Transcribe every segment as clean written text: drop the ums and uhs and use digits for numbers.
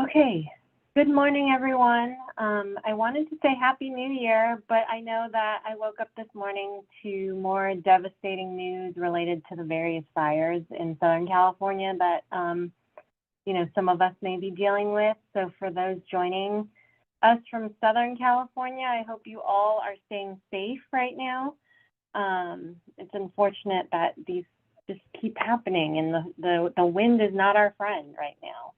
Okay, good morning, everyone. I wanted to say Happy New Year, but I know that I woke up this morning to more devastating news related to the various fires in Southern California that, some of us may be dealing with. So for those joining us from Southern California, I hope you all are staying safe right now. It's unfortunate that these just keep happening, and the wind is not our friend right now.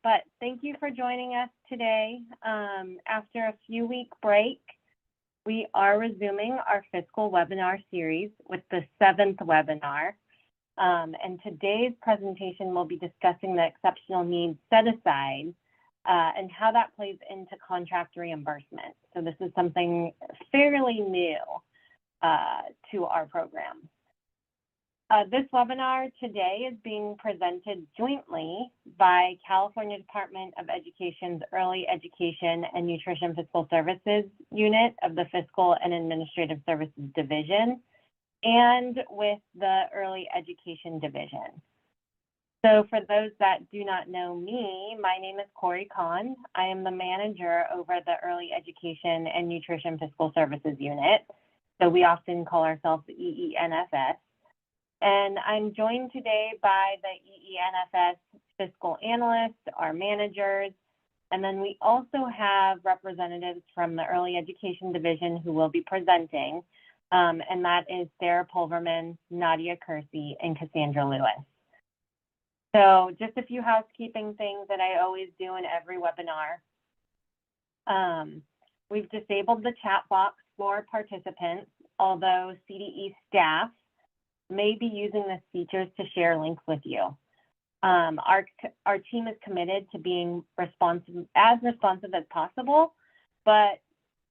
But thank you for joining us today. After a few-week break, we are resuming our fiscal webinar series with the 7th webinar. And today's presentation will be discussing the exceptional needs set aside and how that plays into contract reimbursement. So this is something fairly new to our program. This webinar today is being presented jointly by California Department of Education's Early Education and Nutrition Fiscal Services Unit of the Fiscal and Administrative Services Division and with the Early Education Division. So for those that do not know me, my name is Corey Kahn. I am the manager over the Early Education and Nutrition Fiscal Services Unit. So we often call ourselves the EENFS. And I'm joined today by the EENFS fiscal analysts, our managers, and then we also have representatives from the Early Education Division who will be presenting, and that is Sarah Pulverman, Nadia Kersey, and Cassandra Lewis. So just a few housekeeping things that I always do in every webinar. We've disabled the chat box for participants, although CDE staff may be using this features to share links with you. Our team is committed to being responsive as possible, but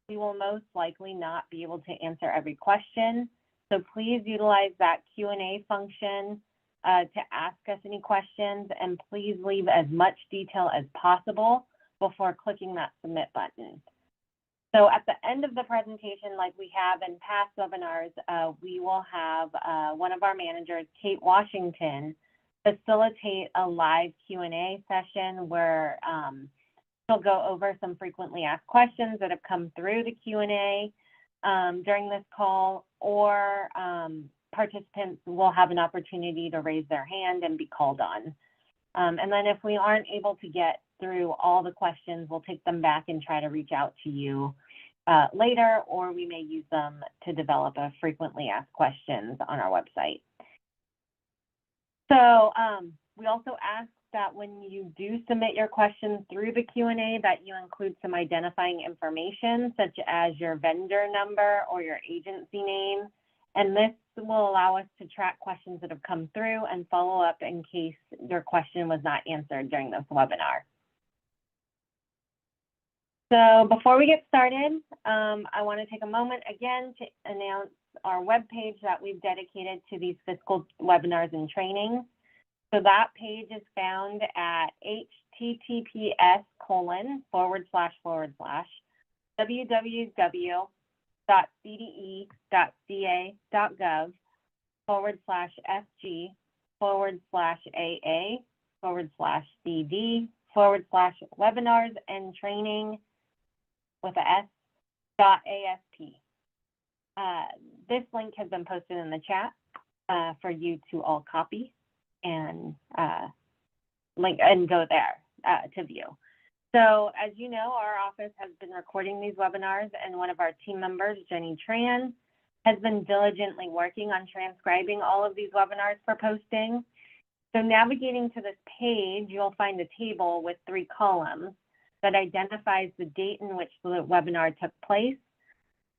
we will most likely not be able to answer every question. So please utilize that Q&A function to ask us any questions, and please leave as much detail as possible before clicking that submit button. So at the end of the presentation, like we have in past webinars, we will have one of our managers, Kate Washington, facilitate a live Q&A session where she'll go over some frequently asked questions that have come through the Q&A during this call, or participants will have an opportunity to raise their hand and be called on. And then if we aren't able to get through all the questions, we'll take them back and try to reach out to you later, or we may use them to develop a frequently asked questions on our website. So we also ask that when you do submit your questions through the Q&A that you include some identifying information such as your vendor number or your agency name, and this will allow us to track questions that have come through and follow up in case your question was not answered during this webinar. So before we get started, I want to take a moment again to announce our webpage that we've dedicated to these fiscal webinars and trainings. So that page is found at https://www.cde.gov/FG/AA/CD/webinars and training with a s.asp. This link has been posted in the chat for you to all copy and link and go there to view. So as you know, our office has been recording these webinars, and one of our team members, Jenny Tran, has been diligently working on transcribing all of these webinars for posting. So navigating to this page, you'll find a table with 3 columns that identifies the date in which the webinar took place,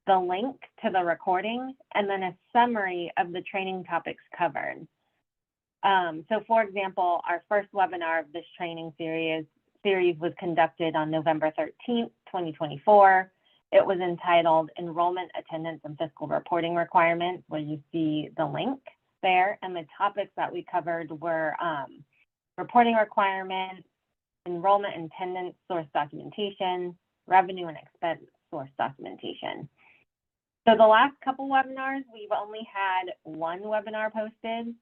the link to the recording, and then a summary of the training topics covered. So for example, our first webinar of this training series was conducted on November 13th, 2024. It was entitled Enrollment, Attendance, and Fiscal Reporting Requirements, where you see the link there. And the topics that we covered were reporting requirements, enrollment and attendance source documentation, revenue and expense source documentation. So the last couple webinars, we've only had 1 webinar posted.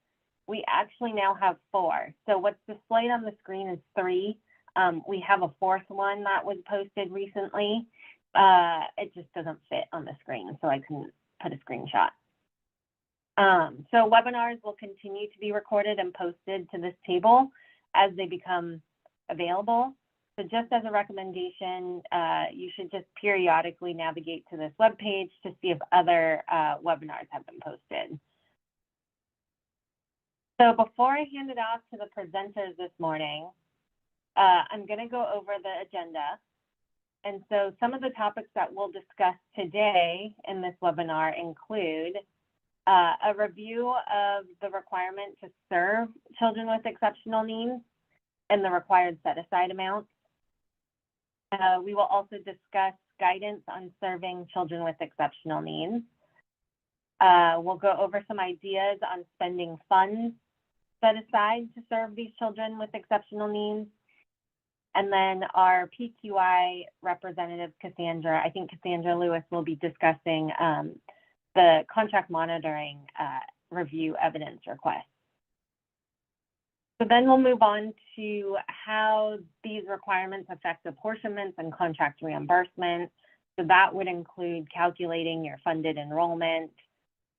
We actually now have 4. So what's displayed on the screen is 3. We have a fourth one that was posted recently. It just doesn't fit on the screen, so I couldn't put a screenshot. So webinars will continue to be recorded and posted to this table as they become available. So just as a recommendation, you should just periodically navigate to this webpage to see if other webinars have been posted. So before I hand it off to the presenters this morning, I'm going to go over the agenda. And so some of the topics that we'll discuss today in this webinar include a review of the requirement to serve children with exceptional needs and the required set-aside amounts. We will also discuss guidance on serving children with exceptional needs. We'll go over some ideas on spending funds set aside to serve these children with exceptional needs. And then our PQI representative, Cassandra, I think Cassandra Lewis will be discussing the contract monitoring review evidence request. So then we'll move on to how these requirements affect apportionments and contract reimbursement. So that would include calculating your funded enrollment,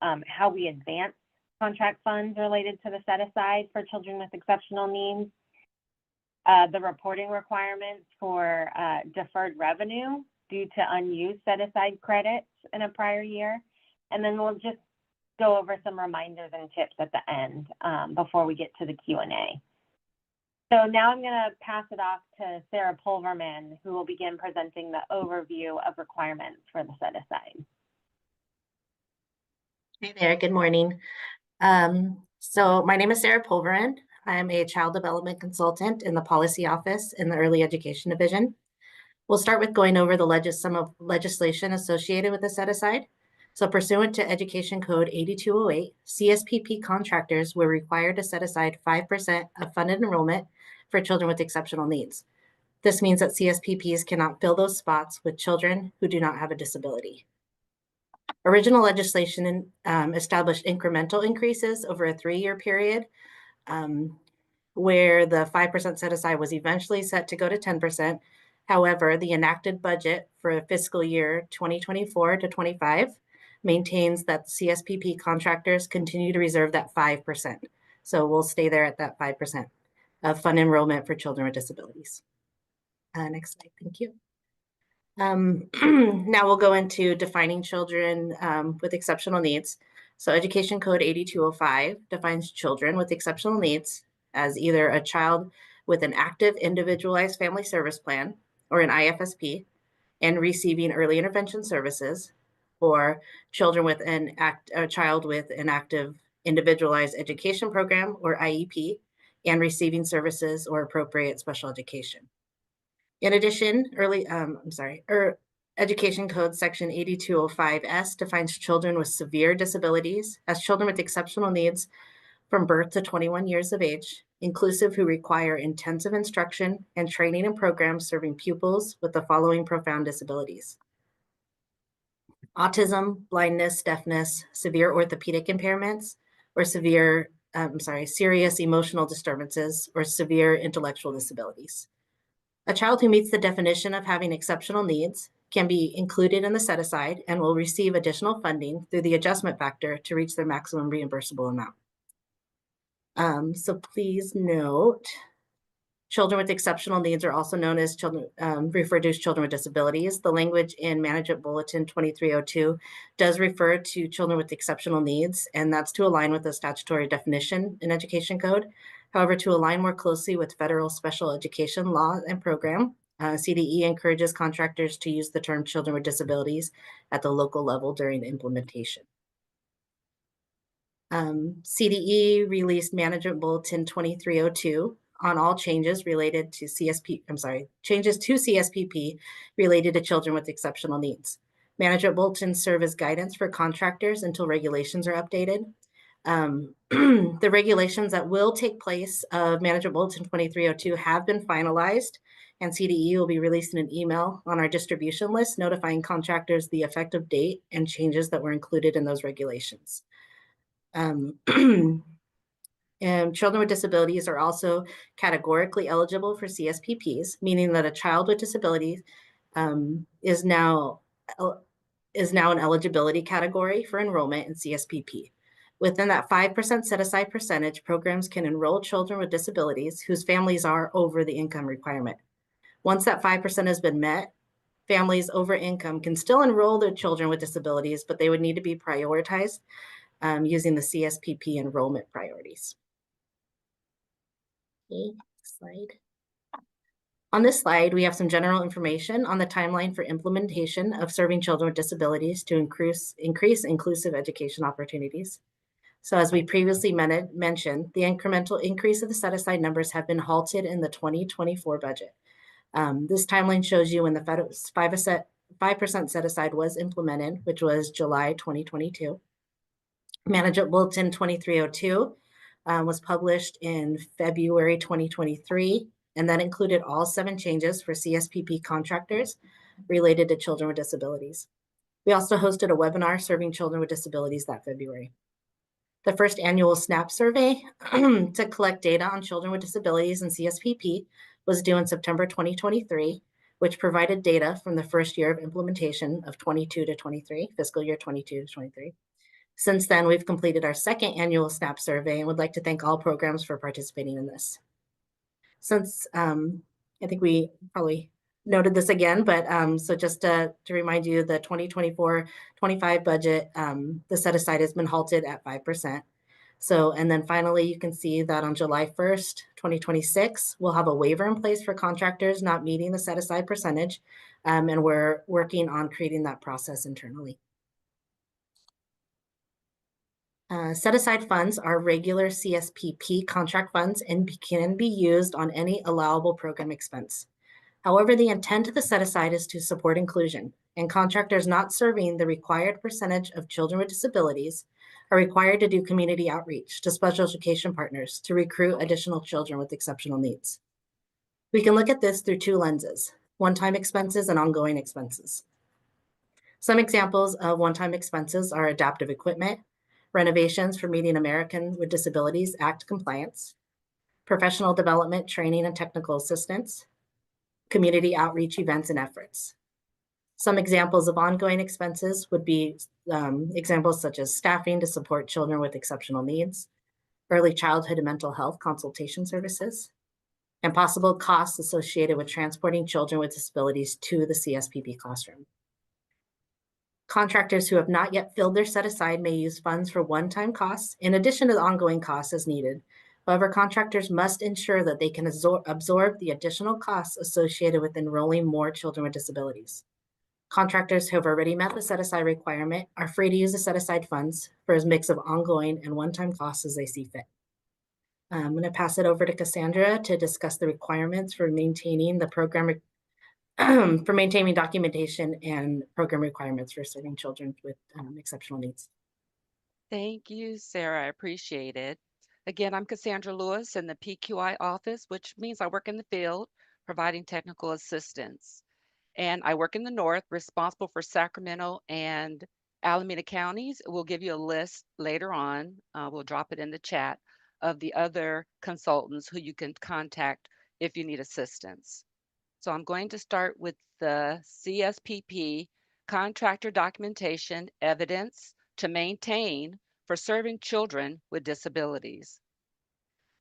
how we advance contract funds related to the set aside for children with exceptional needs, the reporting requirements for deferred revenue due to unused set aside credits in a prior year. And then we'll just go over some reminders and tips at the end before we get to the Q&A. So now I'm going to pass it off to Sarah Pulverman, who will begin presenting the overview of requirements for the set aside. Hey there, good morning. So my name is Sarah Pulverman. I'm a child development consultant in the policy office in the early education division. We'll start with going over some of legislation associated with the set aside. So pursuant to Education Code 8208, CSPP contractors were required to set aside 5% of funded enrollment for children with exceptional needs. This means that CSPPs cannot fill those spots with children who do not have a disability. Original legislation established incremental increases over a 3-year period, where the 5% set aside was eventually set to go to 10%. However, the enacted budget for fiscal year 2024 to 25 maintains that CSPP contractors continue to reserve that 5%. So we'll stay there at that 5% of fund enrollment for children with disabilities. Next slide, thank you. Now we'll go into defining children with exceptional needs. So Education Code 8205 defines children with exceptional needs as either a child with an active individualized family service plan or an IFSP and receiving early intervention services, or children with a child with an active individualized education program or IEP and receiving services or appropriate special education. In addition, Education Code Section 8205S defines children with severe disabilities as children with exceptional needs from birth to 21 years of age, inclusive who require intensive instruction and training in programs serving pupils with the following profound disabilities: autism, blindness, deafness, severe orthopedic impairments, or serious emotional disturbances or severe intellectual disabilities. A child who meets the definition of having exceptional needs can be included in the set aside and will receive additional funding through the adjustment factor to reach their maximum reimbursable amount. So please note, children with exceptional needs are also known as children, referred to as children with disabilities. The language in Management Bulletin 2302 does refer to children with exceptional needs, and that's to align with the statutory definition in Education Code. However, to align more closely with federal special education law and program, CDE encourages contractors to use the term children with disabilities at the local level during the implementation. CDE released Management Bulletin 2302 on all changes related to changes to CSPP related to children with exceptional needs. Management bulletins serve as guidance for contractors until regulations are updated. The regulations that will take place of Management Bulletin 2302 have been finalized, and CDE will be releasing an email on our distribution list notifying contractors the effective date and changes that were included in those regulations. Children with disabilities are also categorically eligible for CSPPs, meaning that a child with disabilities is now an eligibility category for enrollment in CSPP. Within that 5% set-aside percentage, programs can enroll children with disabilities whose families are over the income requirement. Once that 5% has been met, families over income can still enroll their children with disabilities, but they would need to be prioritized using the CSPP enrollment priorities. Okay, next slide. On this slide, we have some general information on the timeline for implementation of serving children with disabilities to increase inclusive education opportunities. So as we previously mentioned, the incremental increase of the set-aside numbers have been halted in the 2024 budget. This timeline shows you when the 5% set-aside was implemented, which was July 2022. Management Bulletin 2302 was published in February 2023, and that included all 7 changes for CSPP contractors related to children with disabilities. We also hosted a webinar serving children with disabilities that February. The first annual SNAP survey to collect data on children with disabilities and CSPP was due in September 2023, which provided data from the first year of implementation of 22 to 23, fiscal year 22 to 23. Since then, we've completed our second annual SNAP survey and would like to thank all programs for participating in this. Since I think we probably noted this again, but so just to remind you, the 2024-25 budget, the set aside has been halted at 5%. So, and then finally, you can see that on July 1st, 2026, we'll have a waiver in place for contractors not meeting the set aside percentage, and we're working on creating that process internally. Set-aside funds are regular CSPP contract funds and can be used on any allowable program expense. However, the intent of the set-aside is to support inclusion, and contractors not serving the required percentage of children with disabilities are required to do community outreach to special education partners to recruit additional children with exceptional needs. We can look at this through 2 lenses: one-time expenses and ongoing expenses. Some examples of one-time expenses are adaptive equipment, renovations for meeting American with Disabilities Act compliance, professional development, training, and technical assistance, community outreach events and efforts. Some examples of ongoing expenses would be examples such as staffing to support children with exceptional needs, early childhood and mental health consultation services, and possible costs associated with transporting children with disabilities to the CSPP classroom. Contractors who have not yet filled their set-aside may use funds for one-time costs in addition to the ongoing costs as needed. However, contractors must ensure that they can absorb the additional costs associated with enrolling more children with disabilities. Contractors who have already met the set-aside requirement are free to use the set-aside funds for a mix of ongoing and one-time costs as they see fit. I'm going to pass it over to Cassandra to discuss the requirements for maintaining the program for maintaining documentation and program requirements for serving children with exceptional needs. Thank you, Sarah. I appreciate it. Again, I'm Cassandra Lewis in the PQI office, which means I work in the field providing technical assistance. And I work in the north, responsible for Sacramento and Alameda counties. We'll give you a list later on. We'll drop it in the chat of the other consultants who you can contact if you need assistance. So I'm going to start with the CSPP contractor documentation evidence to maintain for serving children with disabilities.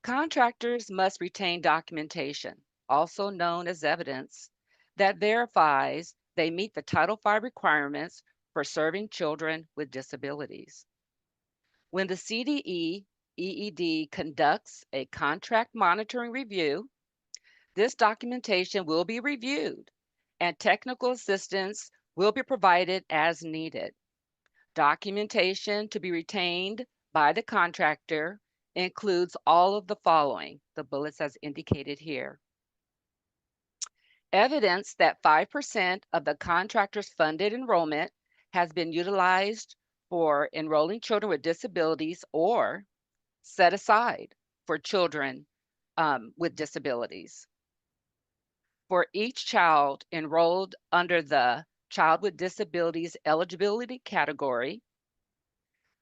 Contractors must retain documentation, also known as evidence, that verifies they meet the Title V requirements for serving children with disabilities. When the CDE EED conducts a contract monitoring review, this documentation will be reviewed and technical assistance will be provided as needed. Documentation to be retained by the contractor includes all of the following, the bullets as indicated here. Evidence that 5% of the contractor's funded enrollment has been utilized for enrolling children with disabilities or set aside for children with disabilities. For each child enrolled under the Child with Disabilities eligibility category,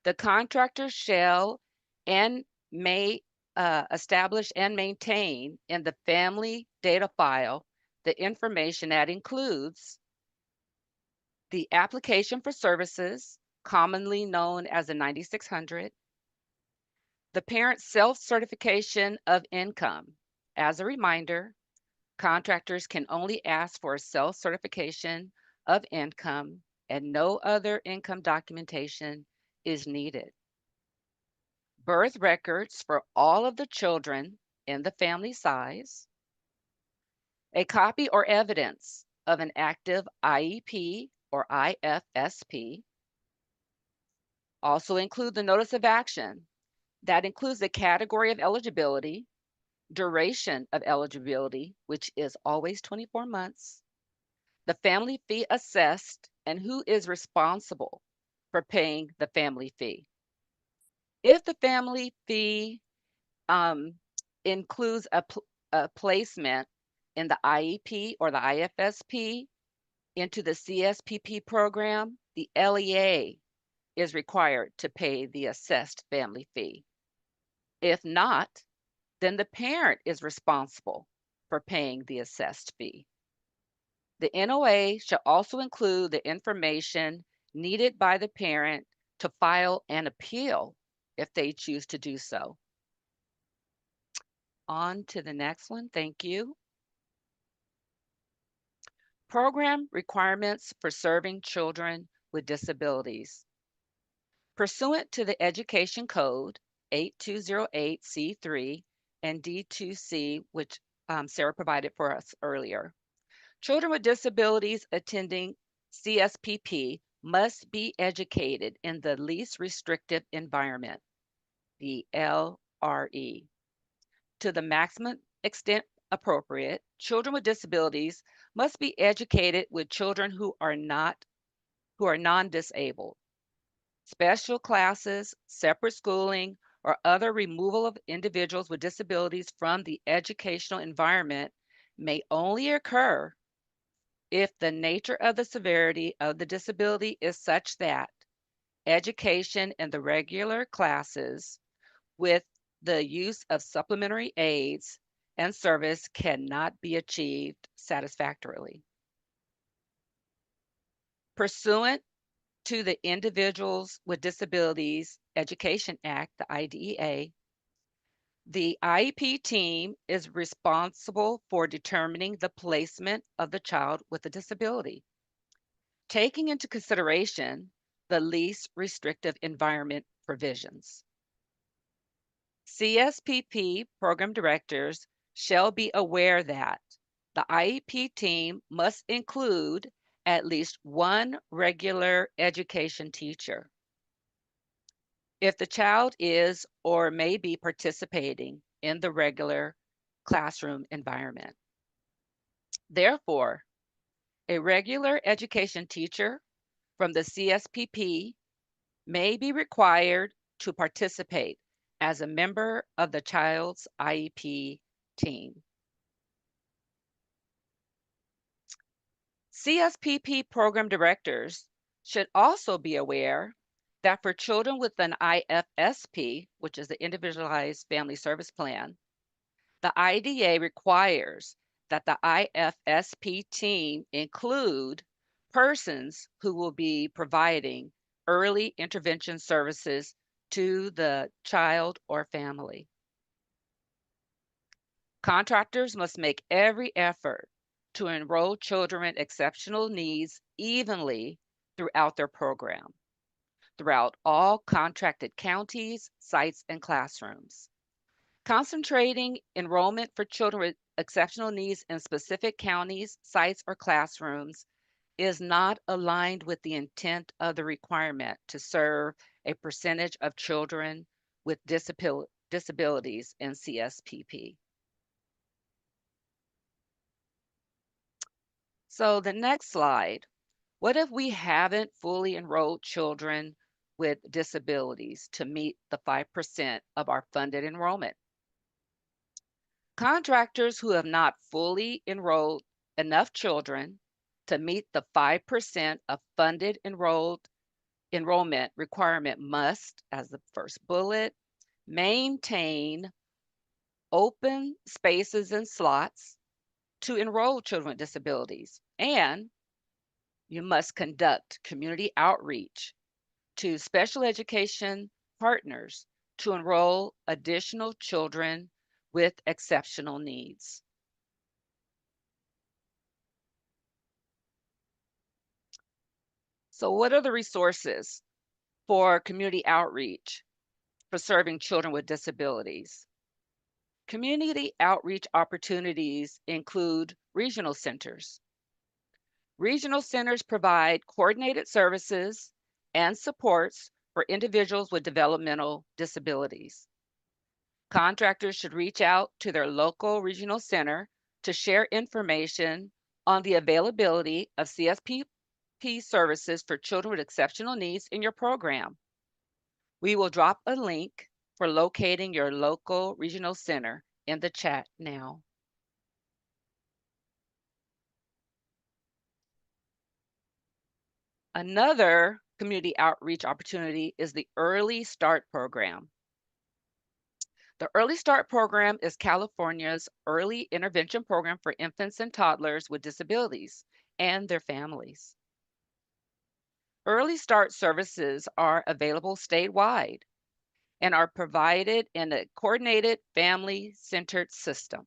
the contractor shall and may establish and maintain in the family data file the information that includes the application for services, commonly known as the 9600, the parent self-certification of income. As a reminder, contractors can only ask for self-certification of income and no other income documentation is needed. Birth records for all of the children in the family size, a copy or evidence of an active IEP or IFSP. Also include the notice of action that includes the category of eligibility, duration of eligibility, which is always 24 months, the family fee assessed, and who is responsible for paying the family fee. If the family fee includes a placement in the IEP or the IFSP into the CSPP program, the LEA is required to pay the assessed family fee. If not, then the parent is responsible for paying the assessed fee. The NOA shall also include the information needed by the parent to file an appeal if they choose to do so. On to the next one. Thank you. Program requirements for serving children with disabilities. Pursuant to the Education Code 8208C3 and D2C, which Sarah provided for us earlier, children with disabilities attending CSPP must be educated in the least restrictive environment, the LRE. To the maximum extent appropriate, children with disabilities must be educated with children who are non-disabled. Special classes, separate schooling, or other removal of individuals with disabilities from the educational environment may only occur if the nature of the severity of the disability is such that education in the regular classes with the use of supplementary aids and service cannot be achieved satisfactorily. Pursuant to the Individuals with Disabilities Education Act, the IDEA, the IEP team is responsible for determining the placement of the child with a disability, taking into consideration the least restrictive environment provisions. CSPP program directors shall be aware that the IEP team must include at least one regular education teacher. If the child is or may be participating in the regular classroom environment. Therefore, a regular education teacher from the CSPP may be required to participate as a member of the child's IEP team. CSPP program directors should also be aware that for children with an IFSP, which is the Individualized Family Service Plan, the IDA requires that the IFSP team include persons who will be providing early intervention services to the child or family. Contractors must make every effort to enroll children with exceptional needs evenly throughout their program, throughout all contracted counties, sites, and classrooms. Concentrating enrollment for children with exceptional needs in specific counties, sites, or classrooms is not aligned with the intent of the requirement to serve a percentage of children with disabilities in CSPP. So the next slide, what if we haven't fully enrolled children with disabilities to meet the 5% of our funded enrollment? Contractors who have not fully enrolled enough children to meet the 5% of funded enrollment requirement must, as the first bullet, maintain open spaces and slots to enroll children with disabilities. And you must conduct community outreach to special education partners to enroll additional children with exceptional needs. So what are the resources for community outreach for serving children with disabilities? Community outreach opportunities include regional centers. Regional centers provide coordinated services and supports for individuals with developmental disabilities. Contractors should reach out to their local regional center to share information on the availability of CSPP services for children with exceptional needs in your program. We will drop a link for locating your local regional center in the chat now. Another community outreach opportunity is the Early Start program. The Early Start program is California's early intervention program for infants and toddlers with disabilities and their families. Early Start services are available statewide and are provided in a coordinated family-centered system.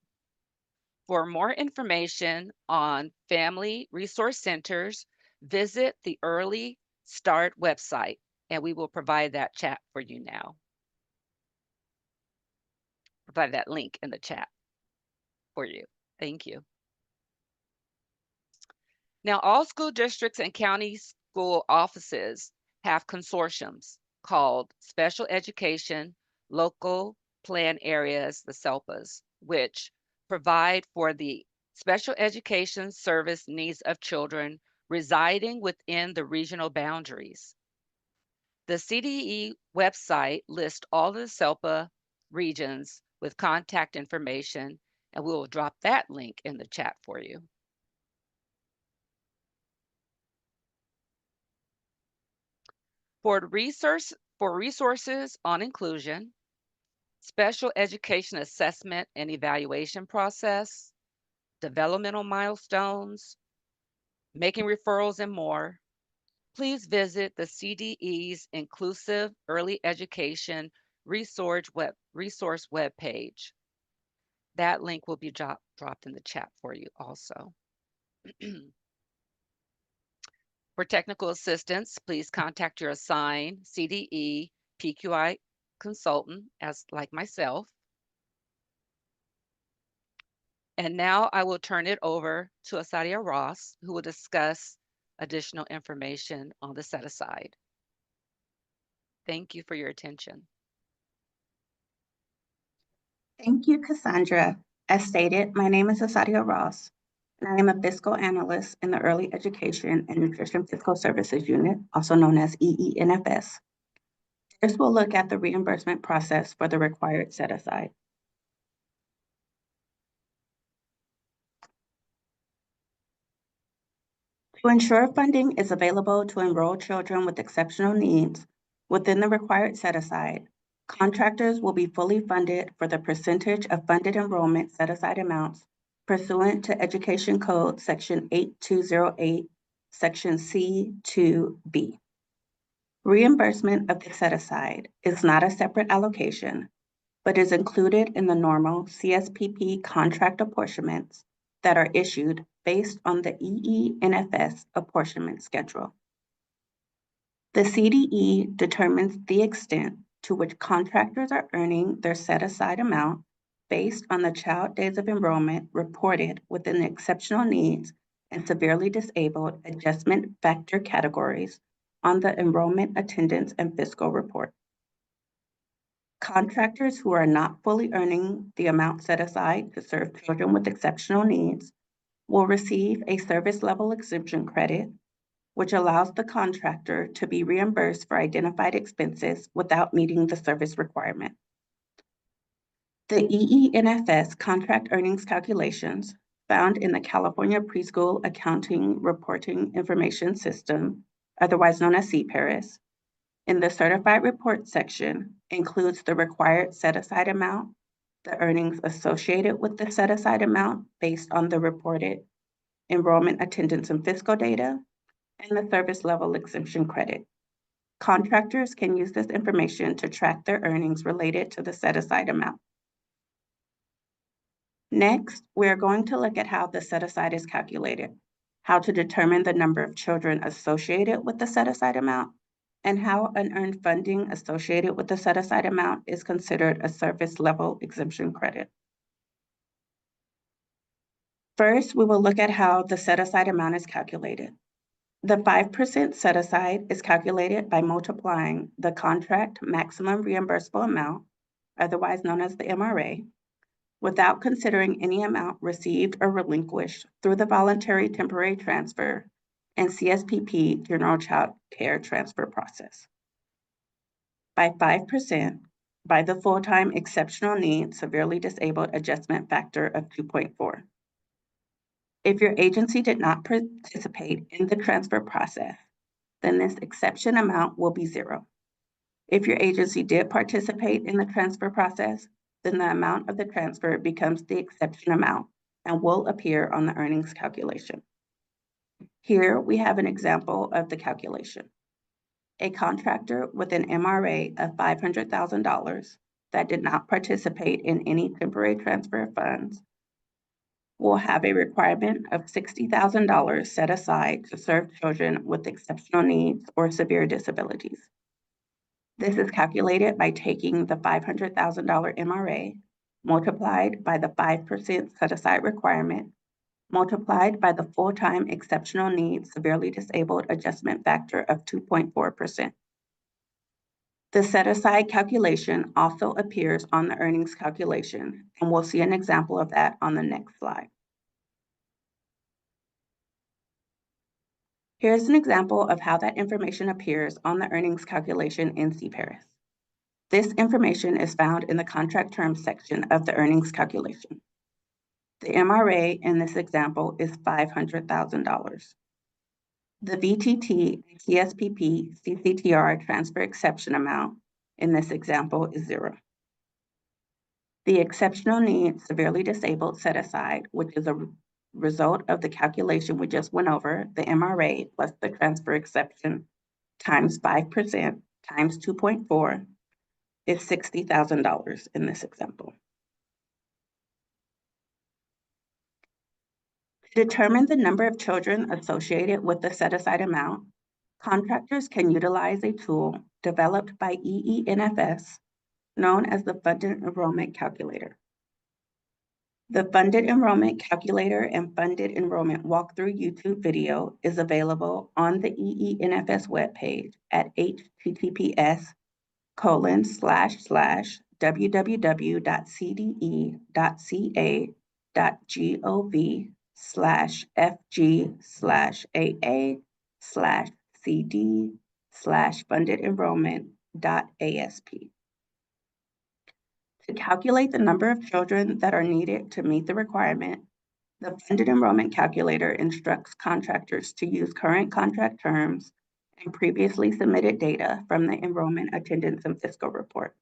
For more information on family resource centers, visit the Early Start website, and we will provide that chat for you now. Provide that link in the chat for you. Thank you. Now, all school districts and county school offices have consortiums called Special Education Local Plan Areas, the SELPAs, which provide for the special education service needs of children residing within the regional boundaries. The CDE website lists all of the SELPA regions with contact information, and we will drop that link in the chat for you. For resources on inclusion, special education assessment and evaluation process, developmental milestones, making referrals, and more, please visit the CDE's Inclusive Early Education Resource webpage. That link will be dropped in the chat for you also. For technical assistance, please contact your assigned CDE PQI consultant, as like myself. And now I will turn it over to Asadia Ross, who will discuss additional information on the set-aside. Thank you for your attention. Thank you, Cassandra. As stated, my name is Asadia Ross, and I am a fiscal analyst in the Early Education and Nutrition Fiscal Services Unit, also known as EENFS. First, we'll look at the reimbursement process for the required set-aside. To ensure funding is available to enroll children with exceptional needs within the required set-aside, contractors will be fully funded for the percentage of funded enrollment set-aside amounts pursuant to Education Code Section 8208, Section C2B. Reimbursement of the set-aside is not a separate allocation, but is included in the normal CSPP contract apportionments that are issued based on the EENFS apportionment schedule. The CDE determines the extent to which contractors are earning their set-aside amount based on the child days of enrollment reported within the exceptional needs and severely disabled adjustment factor categories on the enrollment attendance and fiscal report. Contractors who are not fully earning the amount set aside to serve children with exceptional needs will receive a service level exemption credit, which allows the contractor to be reimbursed for identified expenses without meeting the service requirement. The EENFS contract earnings calculations found in the California Preschool Accounting Reporting Information System, otherwise known as CPARIS, in the certified report section includes the required set-aside amount the earnings associated with the set-aside amount based on the reported enrollment, attendance, and fiscal data, and the service level exemption credit. Contractors can use this information to track their earnings related to the set-aside amount. Next, we are going to look at how the set-aside is calculated, how to determine the number of children associated with the set-aside amount, and how unearned funding associated with the set-aside amount is considered a service level exemption credit. First, we will look at how the set-aside amount is calculated. The 5% set-aside is calculated by multiplying the contract maximum reimbursable amount, otherwise known as the MRA, without considering any amount received or relinquished through the voluntary temporary transfer and CSPP general child care transfer process. By 5%, by the full-time exceptional needs severely disabled adjustment factor of 2.4. If your agency did not participate in the transfer process, then this exception amount will be 0. If your agency did participate in the transfer process, then the amount of the transfer becomes the exception amount and will appear on the earnings calculation. Here we have an example of the calculation. A contractor with an MRA of $500,000 that did not participate in any temporary transfer of funds will have a requirement of $60,000 set aside to serve children with exceptional needs or severe disabilities. This is calculated by taking the $500,000 MRA multiplied by the 5% set-aside requirement, multiplied by the full-time exceptional needs severely disabled adjustment factor of 2.4%. The set-aside calculation also appears on the earnings calculation, and we'll see an example of that on the next slide. Here's an example of how that information appears on the earnings calculation in CPARAS. This information is found in the contract terms section of the earnings calculation. The MRA in this example is $500,000. The VTT, CSPP, CCTR transfer exception amount in this example is 0. The exceptional needs severely disabled set aside, which is a result of the calculation we just went over, the MRA plus the transfer exception times 5% times 2.4 is $60,000 in this example. To determine the number of children associated with the set-aside amount, contractors can utilize a tool developed by EENFS known as the Funded Enrollment Calculator. The Funded Enrollment Calculator and Funded Enrollment Walkthrough YouTube video is available on the EENFS webpage at https://www.cde.ca.gov/fg/AA/CD/fundedenrollment.asp. To calculate the number of children that are needed to meet the requirement, the Funded Enrollment Calculator instructs contractors to use current contract terms and previously submitted data from the Enrollment Attendance and Fiscal Report.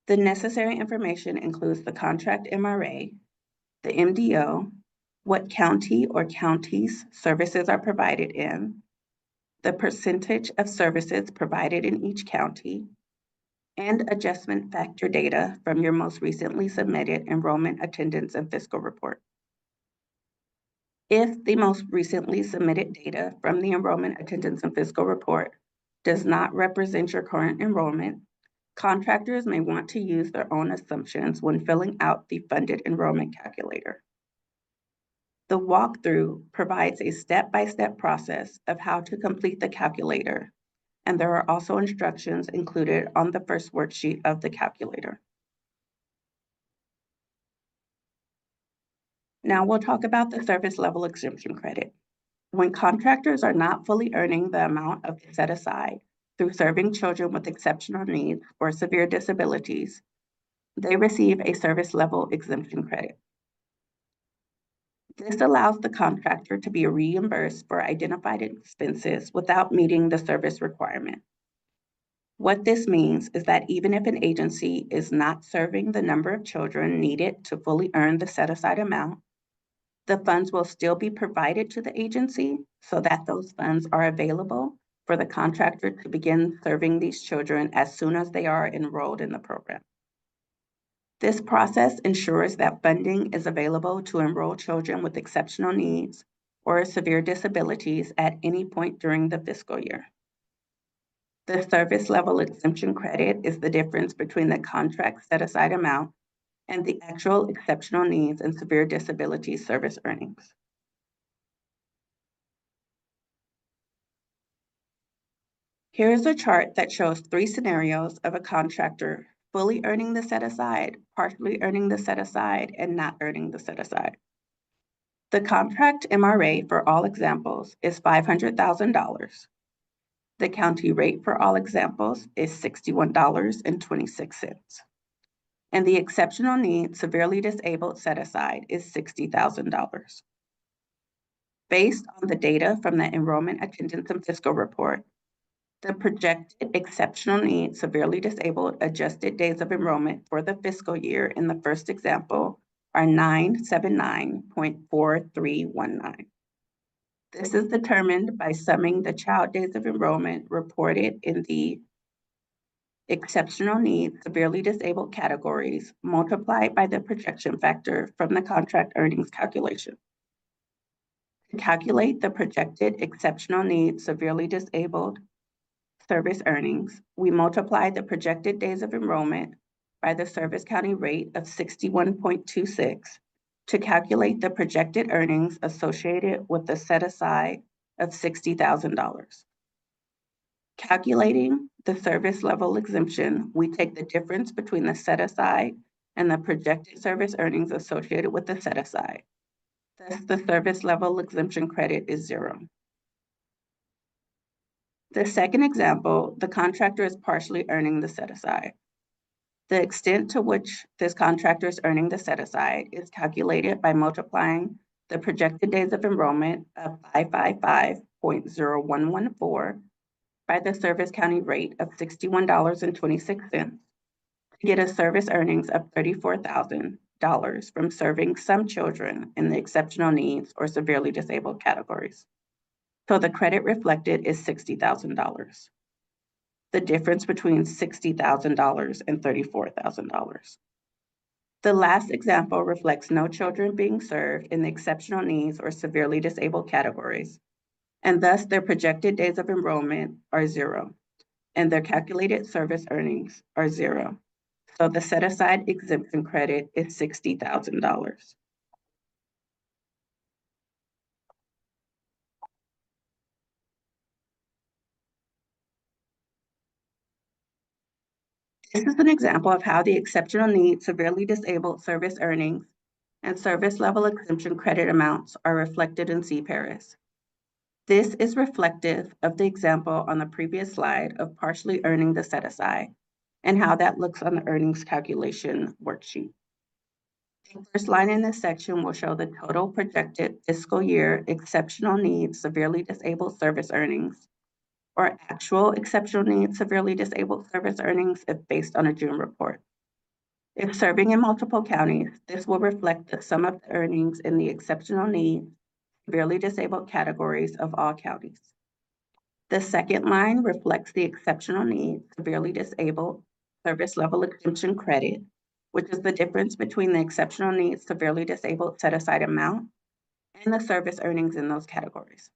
The necessary information includes the contract MRA, the MDO, what county or counties services are provided in, the percentage of services provided in each county, and adjustment factor data from your most recently submitted Enrollment Attendance and Fiscal Report. If the most recently submitted data from the Enrollment Attendance and Fiscal Report does not represent your current enrollment, contractors may want to use their own assumptions when filling out the Funded Enrollment Calculator. The walkthrough provides a step-by-step process of how to complete the calculator, and there are also instructions included on the first worksheet of the calculator. Now we'll talk about the service level exemption credit. When contractors are not fully earning the amount of the set aside through serving children with exceptional needs or severe disabilities, they receive a service level exemption credit. This allows the contractor to be reimbursed for identified expenses without meeting the service requirement. What this means is that even if an agency is not serving the number of children needed to fully earn the set-aside amount, the funds will still be provided to the agency so that those funds are available for the contractor to begin serving these children as soon as they are enrolled in the program. This process ensures that funding is available to enroll children with exceptional needs or severe disabilities at any point during the fiscal year. The service level exemption credit is the difference between the contract set-aside amount and the actual exceptional needs and severe disability service earnings. Here is a chart that shows 3 scenarios of a contractor fully earning the set-aside, partially earning the set-aside, and not earning the set-aside. The contract MRA for all examples is $500,000. The county rate for all examples is $61.26. And the exceptional needs severely disabled set-aside is $60,000. Based on the data from the Enrollment Attendance and Fiscal Report, the projected exceptional needs severely disabled adjusted days of enrollment for the fiscal year in the first example are 979.4319. This is determined by summing the child days of enrollment reported in the exceptional needs severely disabled categories multiplied by the projection factor from the contract earnings calculation. To calculate the projected exceptional needs severely disabled service earnings, we multiply the projected days of enrollment by the service county rate of 61.26 to calculate the projected earnings associated with the set-aside of $60,000. Calculating the service level exemption, we take the difference between the set-aside and the projected service earnings associated with the set-aside. Thus, the service level exemption credit is 0. The second example, the contractor is partially earning the set-aside. The extent to which this contractor is earning the set-aside is calculated by multiplying the projected days of enrollment of 555.0114 by the service county rate of $61.26 to get a service earnings of $34,000 from serving some children in the exceptional needs or severely disabled categories. So the credit reflected is $60,000. The difference between $60,000 and $34,000. The last example reflects no children being served in the exceptional needs or severely disabled categories, and thus their projected days of enrollment are 0, and their calculated service earnings are 0. So the set-aside exemption credit is $60,000. This is an example of how the exceptional needs severely disabled service earnings and service level exemption credit amounts are reflected in CPARAS. This is reflective of the example on the previous slide of partially earning the set-aside and how that looks on the earnings calculation worksheet. The first line in this section will show the total projected fiscal year exceptional needs severely disabled service earnings or actual exceptional needs severely disabled service earnings if based on a June report. If serving in multiple counties, this will reflect the sum of the earnings in the exceptional needs severely disabled categories of all counties. The second line reflects the exceptional needs severely disabled service level exemption credit, which is the difference between the exceptional needs severely disabled set-aside amount and the service earnings in those categories.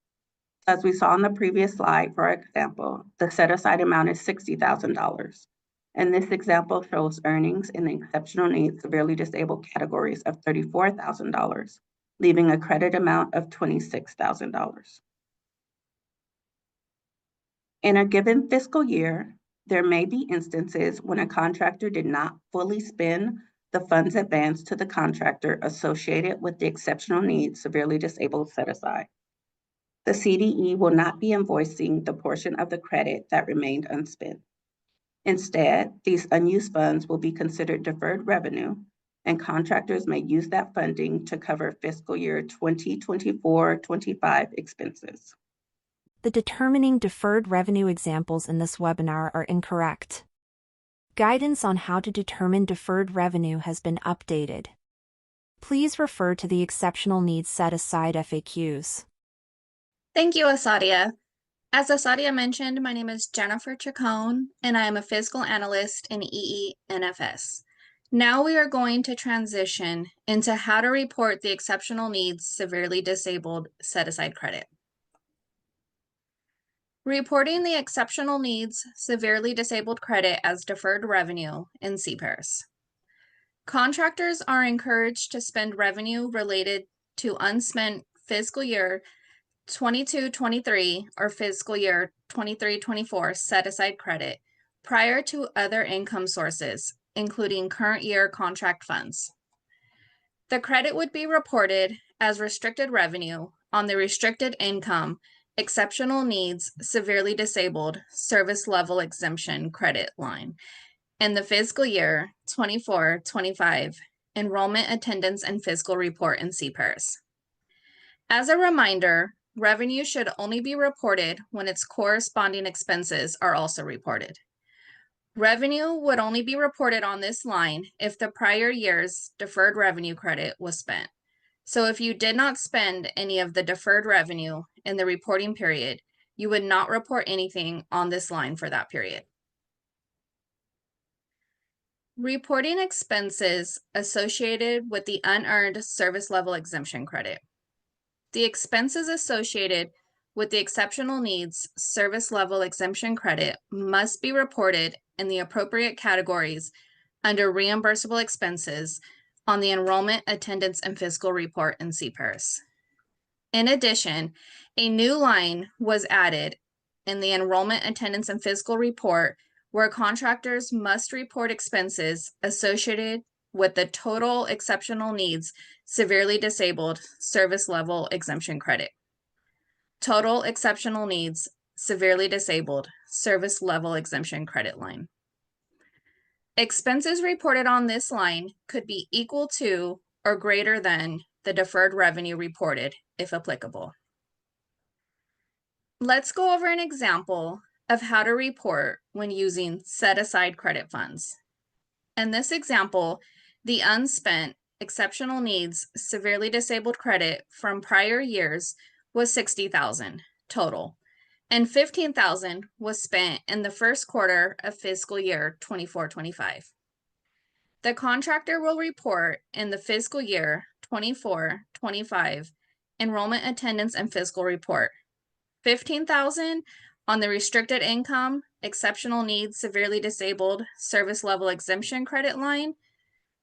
As we saw on the previous slide, for example, the set-aside amount is $60,000. And this example shows earnings in the exceptional needs severely disabled categories of $34,000, leaving a credit amount of $26,000. In a given fiscal year, there may be instances when a contractor did not fully spend the funds advanced to the contractor associated with the exceptional needs severely disabled set-aside. The CDE will not be invoicing the portion of the credit that remained unspent. Instead, these unused funds will be considered deferred revenue, and contractors may use that funding to cover fiscal year 2024-25 expenses. the determining deferred revenue examples in this webinar are incorrect. Guidance on how to determine deferred revenue has been updated. Please refer to the Exceptional Needs Set-Aside FAQs. Thank you, Asadia. As Asadia mentioned, my name is Jennifer Chacon, and I am a fiscal analyst in EE&FS. Now we are going to transition into how to report the Exceptional Needs Severely Disabled Set-Aside Credit. Reporting the Exceptional Needs Severely Disabled Credit as deferred revenue in CPERS. Contractors are encouraged to spend revenue related to unspent fiscal year 22-23 or fiscal year 23-24 set-aside credit prior to other income sources, including current year contract funds. The credit would be reported as restricted revenue on the restricted income Exceptional Needs Severely Disabled Service Level Exemption credit line in the fiscal year 24-25 Enrollment Attendance and Fiscal Report in CPERS. As a reminder, revenue should only be reported when its corresponding expenses are also reported. Revenue would only be reported on this line if the prior year's deferred revenue credit was spent. So if you did not spend any of the deferred revenue in the reporting period, you would not report anything on this line for that period. Reporting expenses associated with the unearned service level exemption credit. The expenses associated with the Exceptional Needs Service Level Exemption credit must be reported in the appropriate categories under reimbursable expenses on the Enrollment Attendance and Fiscal Report in CPERS. In addition, a new line was added in the Enrollment Attendance and Fiscal Report where contractors must report expenses associated with the total Exceptional Needs Severely Disabled Service Level Exemption credit. Total Exceptional Needs Severely Disabled Service Level Exemption credit line. Expenses reported on this line could be equal to or greater than the deferred revenue reported, if applicable. Let's go over an example of how to report when using set-aside credit funds. In this example, the unspent Exceptional Needs Severely Disabled credit from prior years was $60,000 total, and $15,000 was spent in the first quarter of fiscal year 24-25. The contractor will report in the fiscal year 24-25 Enrollment Attendance and Fiscal Report $15,000 on the Restricted Income Exceptional Needs Severely Disabled Service Level Exemption credit line,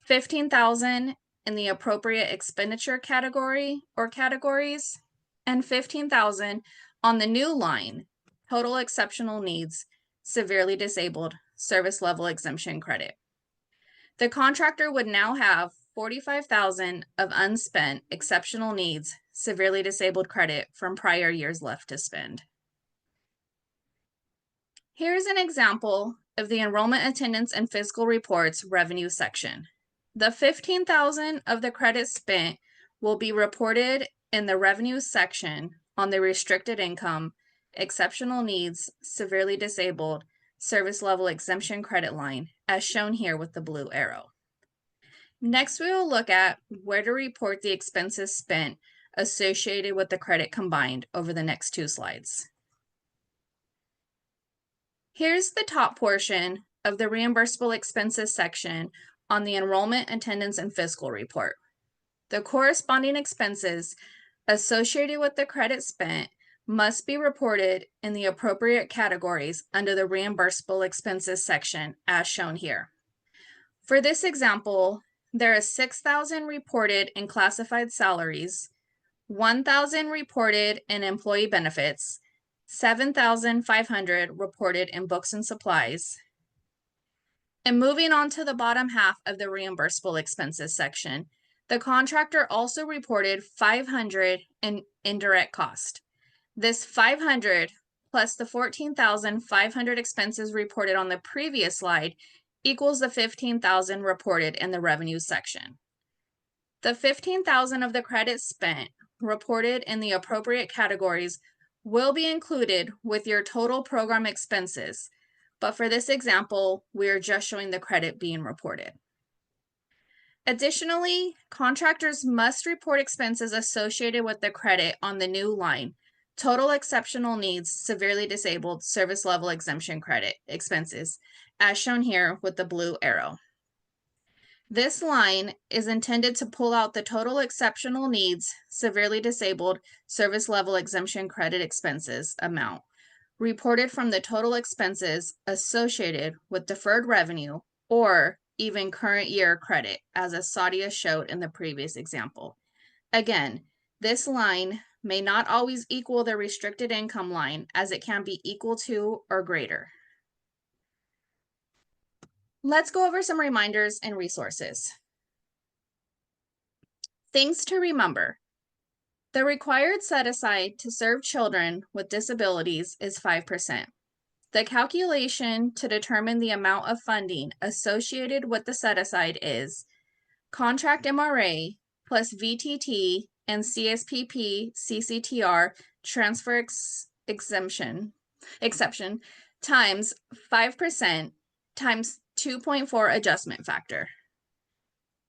$15,000 in the appropriate expenditure category or categories, and $15,000 on the new line, Total Exceptional Needs Severely Disabled Service Level Exemption credit. The contractor would now have $45,000 of unspent Exceptional Needs Severely Disabled credit from prior years left to spend. Here's an example of the Enrollment Attendance and Fiscal Reports revenue section. The $15,000 of the credit spent will be reported in the revenue section on the Restricted Income Exceptional Needs Severely Disabled Service Level Exemption credit line, as shown here with the blue arrow. Next, we will look at where to report the expenses spent associated with the credit combined over the next two slides. Here's the top portion of the reimbursable expenses section on the Enrollment Attendance and Fiscal Report. The corresponding expenses associated with the credit spent must be reported in the appropriate categories under the reimbursable expenses section as shown here. For this example, there is $6,000 reported in classified salaries, $1,000 reported in employee benefits, $7,500 reported in books and supplies. And moving on to the bottom half of the reimbursable expenses section, the contractor also reported $500 in indirect cost. This $500 plus the $14,500 expenses reported on the previous slide equals the $15,000 reported in the revenue section. The $15,000 of the credit spent reported in the appropriate categories will be included with your total program expenses, but for this example, we are just showing the credit being reported. Additionally, contractors must report expenses associated with the credit on the new line, total exceptional needs severely disabled service level exemption credit expenses, as shown here with the blue arrow. This line is intended to pull out the total exceptional needs severely disabled service level exemption credit expenses amount reported from the total expenses associated with deferred revenue or even current year credit, as Asadia showed in the previous example. Again, this line may not always equal the restricted income line, as it can be equal to or greater. Let's go over some reminders and resources. Things to remember. The required set aside to serve children with disabilities is 5%. The calculation to determine the amount of funding associated with the set aside is contract MRA plus VTT and CSPP CCTR transfer exception times 5% times 2.4 adjustment factor.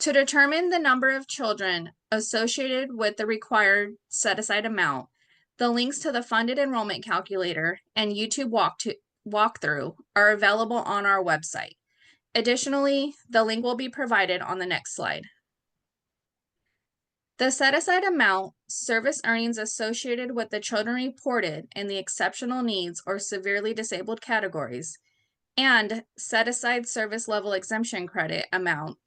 To determine the number of children associated with the required set aside amount, the links to the funded enrollment calculator and YouTube walkthrough are available on our website. Additionally, the link will be provided on the next slide. The set-aside amount, service earnings associated with the children reported in the exceptional needs or severely disabled categories, and set-aside service level exemption credit amount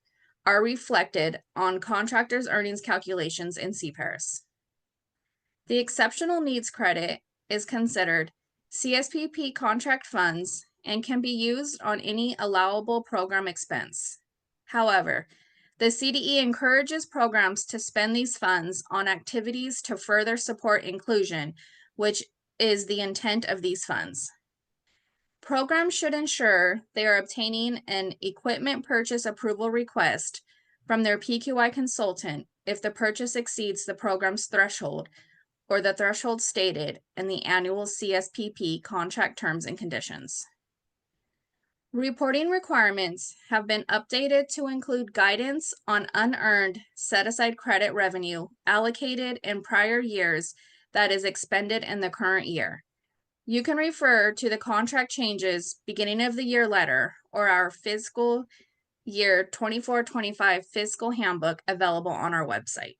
are reflected on contractors' earnings calculations in CPARS. The exceptional needs credit is considered CSPP contract funds and can be used on any allowable program expense. However, the CDE encourages programs to spend these funds on activities to further support inclusion, which is the intent of these funds. Programs should ensure they are obtaining an equipment purchase approval request from their PQI consultant if the purchase exceeds the program's threshold or the threshold stated in the annual CSPP contract terms and conditions. Reporting requirements have been updated to include guidance on unearned set-aside credit revenue allocated in prior years that is expended in the current year. You can refer to the contract changes beginning of the year letter or our fiscal year 24-25 fiscal handbook available on our website.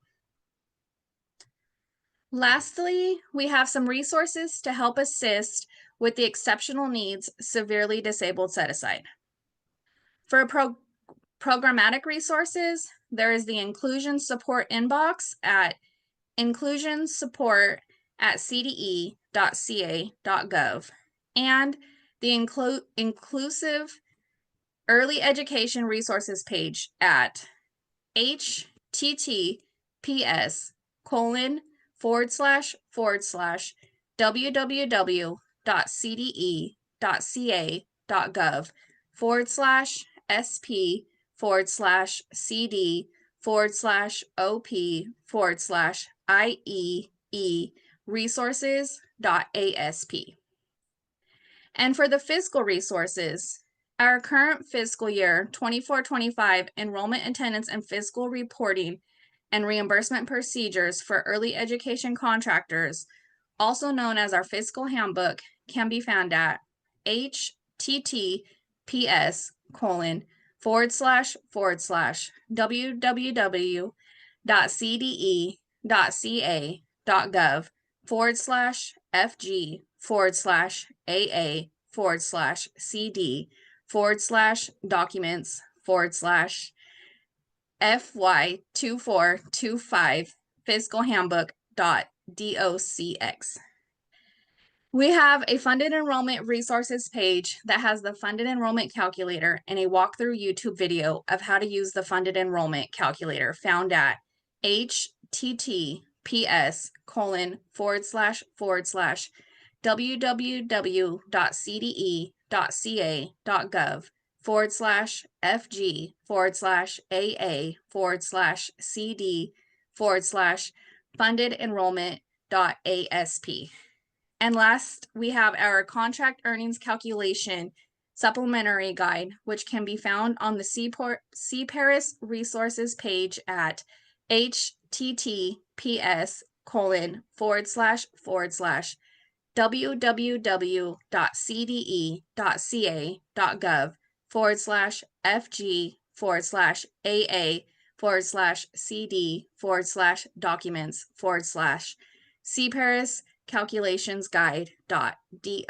Lastly, we have some resources to help assist with the exceptional needs severely disabled set-aside. For programmatic resources, there is the inclusion support inbox at inclusionsupport@cde.ca.gov and the inclusive early education resources page at https://www.cde.ca.gov/SP/CD/OP/IEE resources.asp. And for the fiscal resources, our current fiscal year 24-25 enrollment attendance and fiscal reporting and reimbursement procedures for early education contractors, also known as our fiscal handbook, can be found at https://www.cde.ca.gov/FG/AA/CD/FY2425 fiscal handbook.docx. We have a funded enrollment resources page that has the funded enrollment calculator and a walkthrough YouTube video of how to use the funded enrollment calculator found at https://www.cde.ca.gov/FG/AA/CD/funded enrollment.asp. And last, we have our contract earnings calculation supplementary guide, which can be found on the CPARIS resources page at https://www.cde.ca.gov/FG/AA/CD/documents/CPARIS calculationsguide.do.